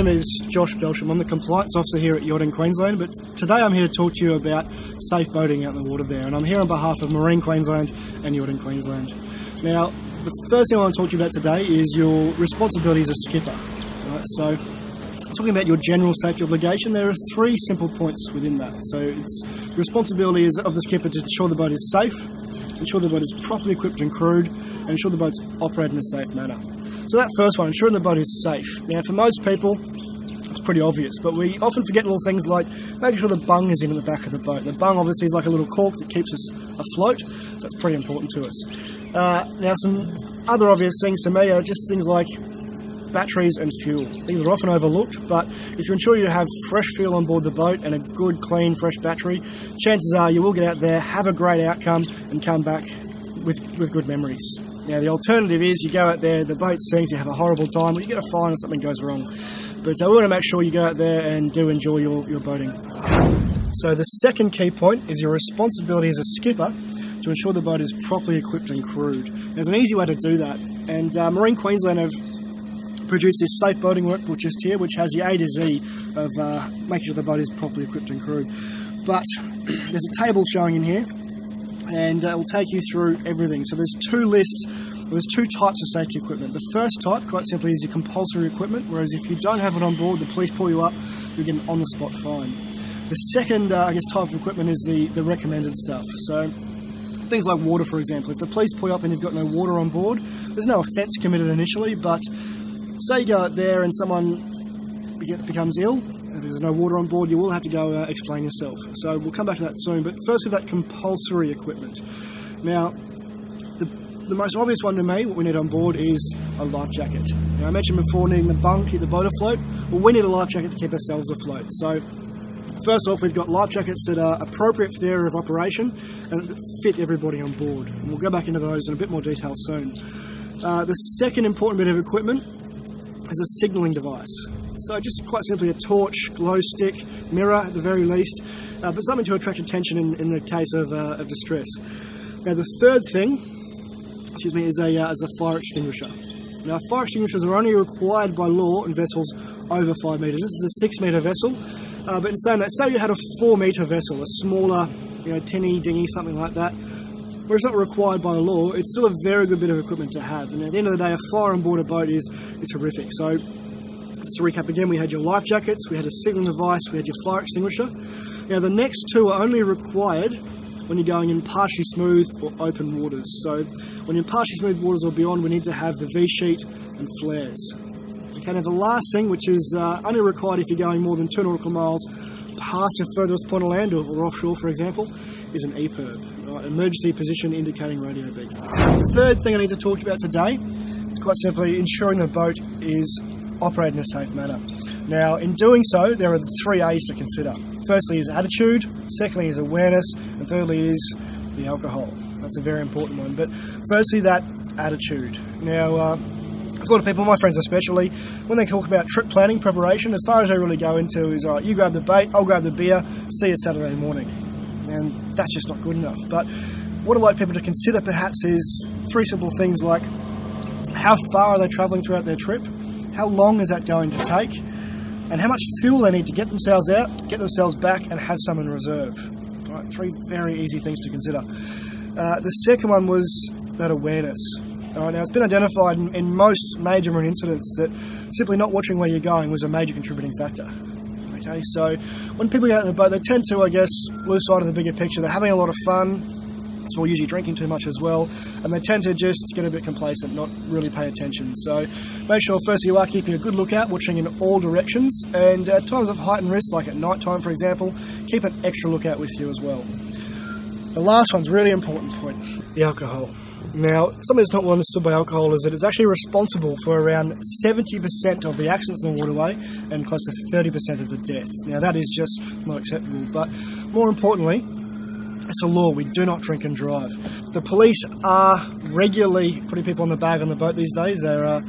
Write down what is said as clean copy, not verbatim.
name is Josh Belsham. I'm the compliance officer here at Yachting Queensland, but today I'm here to talk to you about safe boating out in the water there, and I'm here on behalf of Marine Queensland and Yachting Queensland. Now, the first thing I want to talk to you about today is your responsibility as a skipper. Right, so, talking about your general safety obligation, there are 3 simple points within that. So, it's the responsibility of the skipper to ensure the boat is safe, ensure the boat is properly equipped and crewed, and ensure the boat's operated in a safe manner. So that first one, ensuring the boat is safe. Now for most people, it's pretty obvious, but we often forget little things like making sure the bung is in the back of the boat. The bung obviously is like a little cork that keeps us afloat, so that's pretty important to us. Now some other obvious things to me are just things like batteries and fuel. Things are often overlooked, but if you ensure you have fresh fuel on board the boat and a good, clean, fresh battery, chances are you will get out there, have a great outcome, and come back with good memories. Now the alternative is you go out there, the boat sinks, you have a horrible time, or you get a fine or something goes wrong. But we want to make sure you go out there and do enjoy your boating. So the second key point is your responsibility as a skipper to ensure the boat is properly equipped and crewed. There's an easy way to do that, and Marine Queensland have produced this safe boating workbook just here, which has the A to Z of making sure the boat is properly equipped and crewed. But there's a table showing in here, and it will take you through everything. So there's 2 lists, there's 2 types of safety equipment. The first type, quite simply, is your compulsory equipment, whereas if you don't have it on board, the police pull you up, you get an on-the-spot fine. The second, type of equipment is the recommended stuff. So things like water, for example. If the police pull you up and you've got no water on board, there's no offence committed initially, but say you go out there and someone becomes ill, if there's no water on board, you will have to go explain yourself. So we'll come back to that soon, but first with that compulsory equipment. Now, the most obvious one to me, what we need on board is a life jacket. Now, I mentioned before needing the bung to keep the boat afloat. Well, we need a life jacket to keep ourselves afloat. So first off, we've got life jackets that are appropriate for the area of operation and that fit everybody on board. And we'll go back into those in a bit more detail soon. The second important bit of equipment is a signalling device. So just quite simply a torch, glow stick, mirror at the very least, but something to attract attention in the case of distress. Now the third thing, is a fire extinguisher. Now fire extinguishers are only required by law in vessels over 5 metres. This is a 6 metre vessel, but in saying that, say you had a 4 metre vessel, a smaller, tinny, dinghy, something like that, where it's not required by law, it's still a very good bit of equipment to have. And at the end of the day, a fire on board a boat is horrific. So to recap again, we had your life jackets, we had a signalling device, we had your fire extinguisher. Now the next 2 are only required when you're going in partially smooth or open waters. So when you're in partially smooth waters or beyond, we need to have the V-sheet and flares. Okay, now the last thing, which is only required if you're going more than 2 nautical miles past your furthest point of land or offshore, for example, is an EPIRB, right? Emergency Position Indicating Radio Beacon. The third thing I need to talk about today is quite simply ensuring the boat is operate in a safe manner. Now, in doing so, there are the 3 A's to consider. Firstly is attitude, secondly is awareness, and thirdly is the alcohol. That's a very important one. But firstly, that attitude. Now, a lot of people, my friends especially, when they talk about trip planning preparation, as far as they really go into is, all right, you grab the bait, I'll grab the beer, see you Saturday morning. And that's just not good enough. But what I'd like people to consider perhaps is 3 simple things like how far are they travelling throughout their trip? How long is that going to take? And how much fuel they need to get themselves out, get themselves back, and have some in reserve. Right, 3 very easy things to consider. The second one was that awareness. Now it's been identified in most major marine incidents that simply not watching where you're going was a major contributing factor. Okay, so when people get out in the boat, they tend to, lose sight of the bigger picture. They're having a lot of fun. So we're usually drinking too much as well, and they tend to just get a bit complacent, not really pay attention. So make sure firstly you are keeping a good lookout, watching in all directions, and at times of heightened risk, like at night time for example, keep an extra lookout with you as well. The last one's a really important point, the alcohol. Now, something that's not well understood by alcohol is that it's actually responsible for around 70% of the accidents in the waterway and close to 30% of the deaths. Now that is just not acceptable, but more importantly, it's a law. We do not drink and drive. The police are regularly putting people on the bag on the boat these days. They're